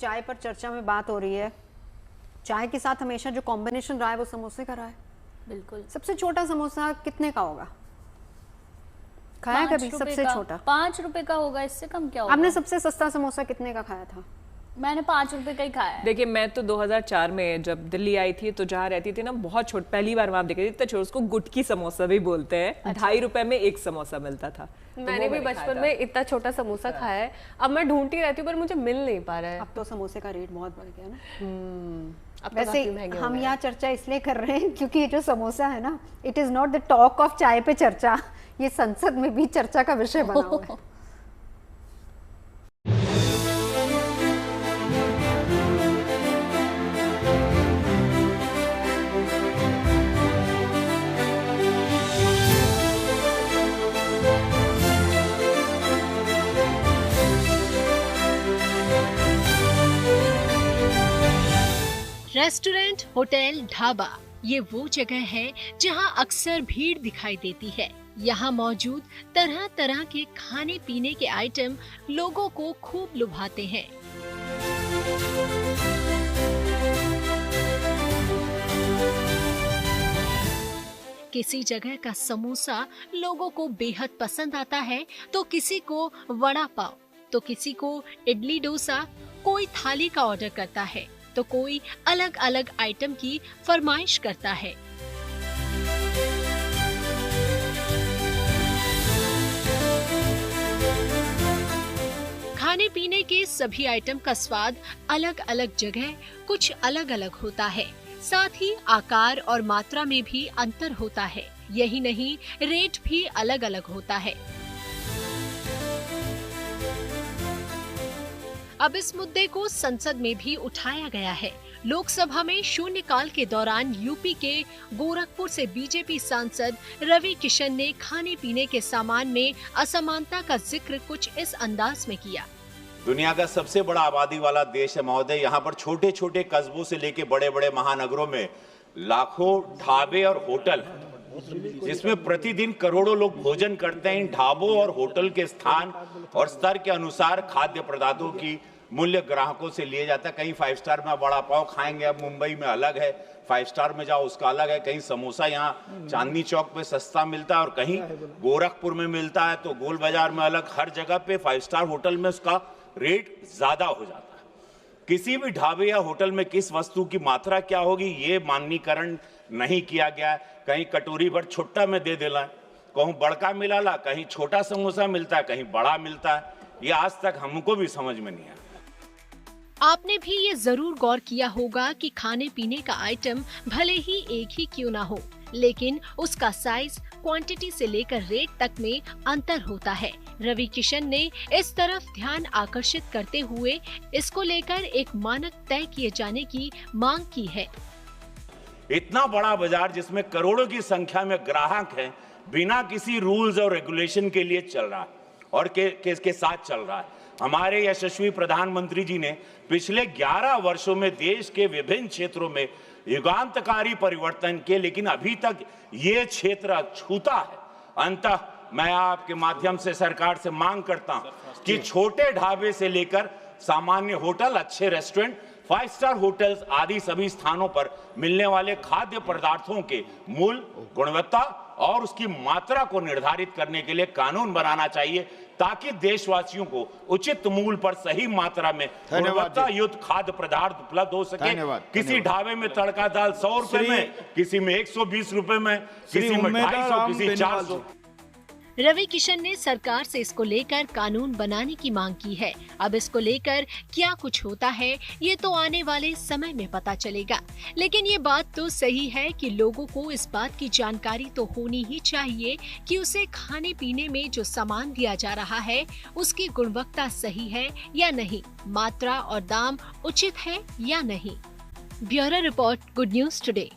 चाय पर चर्चा में बात हो रही है, चाय के साथ हमेशा जो कॉम्बिनेशन रहा है वो समोसे का रहा है। बिल्कुल। सबसे छोटा समोसा कितने का होगा? खाया कभी? सबसे छोटा 5 रुपए का होगा, इससे कम क्या होगा? आपने सबसे सस्ता समोसा कितने का खाया था? मैंने 5 रुपए का ही खाया है। देखिए, मैं तो 2004 में जब दिल्ली आई थी तो जहाँ रहती थी ना, बहुत छोट, पहली बार वहां देखी थी, इतना छोटा, उसको गुटकी समोसा भी बोलते हैं। 2.5 रुपए में एक समोसा मिलता था। मैंने भी बचपन में इतना छोटा समोसा खाया है। अब मैं ढूंढती रहती हूँ पर मुझे मिल नहीं पा रहा है। अब तो समोसे का रेट बहुत बढ़ गया ना। अब वैसे हम यहाँ चर्चा इसलिए कर रहे हैं क्योंकि ये जो समोसा है ना, it is not the talk of चाय पे चर्चा, ये संसद में भी चर्चा का विषय बना हुआ है। रेस्टोरेंट, होटल, ढाबा, ये वो जगह है जहां अक्सर भीड़ दिखाई देती है। यहाँ मौजूद तरह तरह के खाने पीने के आइटम लोगों को खूब लुभाते हैं। किसी जगह का समोसा लोगों को बेहद पसंद आता है, तो किसी को वड़ा पाव, तो किसी को इडली डोसा, कोई थाली का ऑर्डर करता है तो कोई अलग अलग आइटम की फरमाइश करता है। खाने पीने के सभी आइटम का स्वाद अलग अलग जगह कुछ अलग अलग होता है, साथ ही आकार और मात्रा में भी अंतर होता है। यही नहीं, रेट भी अलग अलग होता है। अब इस मुद्दे को संसद में भी उठाया गया है। लोकसभा में शून्यकाल के दौरान यूपी के गोरखपुर से बीजेपी सांसद रवि किशन ने खाने पीने के सामान में असमानता का जिक्र कुछ इस अंदाज में किया। दुनिया का सबसे बड़ा आबादी वाला देश है महोदय। यहाँ पर छोटे छोटे कस्बों से लेके बड़े बड़े महानगरों में लाखों ढाबे और होटल, जिसमें प्रतिदिन करोड़ों लोग भोजन करते हैं। इन ढाबों और होटल के स्थान और स्तर के अनुसार खाद्य पदार्थों की मूल्य ग्राहकों से लिए जाता है। कहीं 5 स्टार में वड़ा पाव खाएंगे, अब मुंबई में अलग है, 5 स्टार में जाओ उसका अलग है। कहीं समोसा यहाँ चांदनी चौक पे सस्ता मिलता है और कहीं गोरखपुर में मिलता है, तो गोल बाजार में अलग। हर जगह पे 5 स्टार होटल में उसका रेट ज्यादा हो जाता है। किसी भी ढाबे या होटल में किस वस्तु की मात्रा क्या होगी, ये माननीकरण नहीं किया गया है। कहीं कटोरी भर छुट्टा में दे देला, कहीं बड़का मिलाला, कहीं छोटा समोसा मिलता है, कहीं बड़ा मिलता है। ये आज तक हमको भी समझ में नहीं आया। आपने भी ये जरूर गौर किया होगा कि खाने पीने का आइटम भले ही एक ही क्यों ना हो, लेकिन उसका साइज, क्वांटिटी से लेकर रेट तक में अंतर होता है। रवि किशन ने इस तरफ ध्यान आकर्षित करते हुए इसको लेकर एक मानक तय किए जाने की मांग की है। इतना बड़ा बाजार जिसमें करोड़ों की संख्या में ग्राहक हैं, बिना किसी रूल्स और रेगुलेशन के लिए चल रहा है और के साथ चल रहा है। हमारे यशस्वी प्रधानमंत्री जी ने पिछले 11 वर्षों में देश के विभिन्न क्षेत्रों में युगांतकारी परिवर्तन किए, लेकिन अभी तक ये क्षेत्र अछूता है। अंततः मैं आपके माध्यम से सरकार से मांग करता हूं कि छोटे ढाबे से लेकर सामान्य होटल, अच्छे रेस्टोरेंट, 5 स्टार होटल्स आदि सभी स्थानों पर मिलने वाले खाद्य पदार्थों के मूल्य, गुणवत्ता और उसकी मात्रा को निर्धारित करने के लिए कानून बनाना चाहिए, ताकि देशवासियों को उचित मूल्य पर सही मात्रा में गुणवत्ता युक्त खाद्य पदार्थ उपलब्ध हो सके। किसी ढाबे में तड़का दाल 100 रुपए में, किसी में 120 रुपए में, किसी में 250, किसी 400। रवि किशन ने सरकार से इसको लेकर कानून बनाने की मांग की है। अब इसको लेकर क्या कुछ होता है, ये तो आने वाले समय में पता चलेगा। लेकिन ये बात तो सही है कि लोगों को इस बात की जानकारी तो होनी ही चाहिए कि उसे खाने पीने में जो सामान दिया जा रहा है उसकी गुणवत्ता सही है या नहीं, मात्रा और दाम उचित है या नहीं। Bureau report, good news today.